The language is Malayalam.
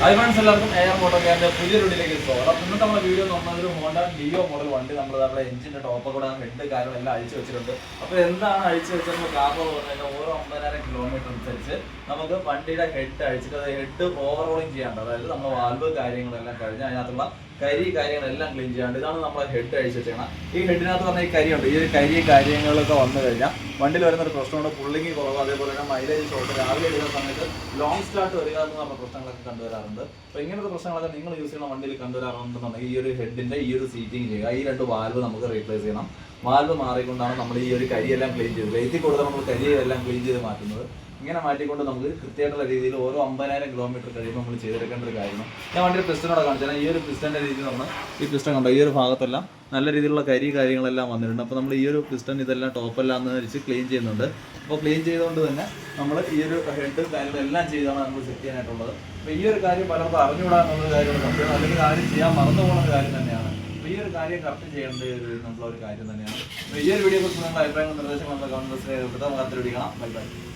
ഹായ് ഫ്രണ്ട്സ്, എല്ലാവർക്കും AR മോട്ടോക്കാരൻ്റെ പുതിയൊരു വീഡിയോയിലേക്ക് സ്വാഗതം. അപ്പോൾ ഇന്നത്തെ നമ്മുടെ വീഡിയോ എന്ന് പറഞ്ഞാൽ ഒരു ഹോണ്ട ഡിയോ മോഡൽ വണ്ടി നമ്മൾ നമ്മുടെ എഞ്ചിൻ്റെ ടോപ്പ് കൂടെ ഹെഡ് കാര്യങ്ങൾ എല്ലാം അഴിച്ചു വെച്ചിട്ടുണ്ട്. അപ്പോൾ എന്താണ് അഴിച്ചു വെച്ചത് കാരണം എന്ന് പറഞ്ഞു കഴിഞ്ഞാൽ ഓരോ 50,000 കിലോമീറ്റർ അനുസരിച്ച് നമുക്ക് വണ്ടിയുടെ ഹെഡ് അഴിച്ചിട്ട് അത് ഹെഡ് ഓവറോളിങ് ചെയ്യാണ്ട്, അതായത് നമ്മൾ വാൽവ് കാര്യങ്ങളെല്ലാം കഴിഞ്ഞ് അതിനകത്തുള്ള കരി കാര്യങ്ങളെല്ലാം ക്ലീൻ ചെയ്യാണ്ട് ഇതാണ് നമ്മളെ ഹെഡ് അഴിച്ചു വെച്ചേക്കണം. ഈ ഹെഡിനകത്ത് പറഞ്ഞാൽ ഈ കരിയുണ്ട്. ഈ ഒരു കരി കാര്യങ്ങളൊക്കെ വന്നു കഴിഞ്ഞാൽ വണ്ടിയിൽ വരുന്നൊരു പ്രശ്നമുണ്ട്, പുള്ളിങ് കുറവ്, അതേപോലെ തന്നെ മൈലേജ് ഷോർട്ട്, രാവിലെ എടുക്കുന്ന സമയത്ത് ലോങ് സ്റ്റാർട്ട് വരിക എന്ന് പറഞ്ഞ പ്രശ്നങ്ങളൊക്കെ കണ്ടുവരാറുണ്ട്. അപ്പോൾ ഇങ്ങനത്തെ പ്രശ്നങ്ങളൊക്കെ നിങ്ങൾ യൂസ് ചെയ്യുന്ന വണ്ടിയിൽ കണ്ടുവരാറുണ്ടെന്നുണ്ടെങ്കിൽ ഈ ഒരു ഹെഡിൻ്റെ ഈ ഒരു സീറ്റിംഗ് ചെയ്യുക. ഈ രണ്ട് വാൽവ് നമുക്ക് റീപ്ലേസ് ചെയ്യണം. വാൽവ് മാറിക്കൊണ്ടാണ് നമ്മൾ ഈ ഒരു കരിയെല്ലാം ക്ലീൻ ചെയ്തത്. ലെയ്ത്തിൽ കൊടുത്താൽ നമ്മൾ കരിയെല്ലാം ക്ലീൻ ചെയ്ത് മാറ്റുന്നത്. ഇങ്ങനെ മാറ്റിക്കൊണ്ട് നമുക്ക് കൃത്യമായിട്ടുള്ള രീതിയിൽ ഓരോ 50,000 കിലോമീറ്റർ കഴിയുമ്പോൾ നമ്മൾ ചെയ്തെടുക്കേണ്ട ഒരു കാര്യമാണ്. ഞാൻ വണ്ടിയുടെ പിസ്റ്റനോടെ കാണിച്ചാൽ ഈ ഒരു പിസ്റ്റൻ്റെ രീതിയിൽ നമ്മൾ ഈ പിസ്റ്റൺ കണ്ടോ, ഈ ഒരു ഭാഗത്തെല്ലാം നല്ല രീതിയിലുള്ള കരി കാര്യങ്ങളെല്ലാം വന്നിട്ടുണ്ട്. അപ്പോൾ നമ്മൾ ഈ ഒരു പിസ്റ്റൺ ഇതെല്ലാം ടോപ്പെല്ലാം എന്ന് വെച്ച് ക്ലീൻ ചെയ്യുന്നുണ്ട്. അപ്പോൾ ക്ലീൻ ചെയ്തുകൊണ്ട് തന്നെ നമ്മൾ ഈ ഒരു ഹെഡ് കാര്യങ്ങളെല്ലാം ചെയ്താണ് നമ്മൾ സെറ്റ് ചെയ്യാനായിട്ടുള്ളത്. അപ്പോൾ ഈ ഒരു കാര്യം പലർക്കും അറിഞ്ഞുകൂടാന്നുള്ളൊരു കാര്യമാണ് സംശയം, അല്ലെങ്കിൽ കാര്യം ചെയ്യാൻ മറന്നു പോകുന്ന ഒരു കാര്യം തന്നെയാണ്. അപ്പോൾ ഈ ഒരു കാര്യം കറക്റ്റ് ചെയ്യേണ്ട ഒരു കാര്യം തന്നെയാണ്. അപ്പോൾ ഈ ഒരു വീഡിയോ കുറിച്ച് നിങ്ങളുടെ അഭിപ്രായങ്ങളും നിർദ്ദേശങ്ങളും കമന്റ് ബോക്സിൽ എഴുതുക. മറ്റൊരു വീഡിയോ കാണാം. Bye bye.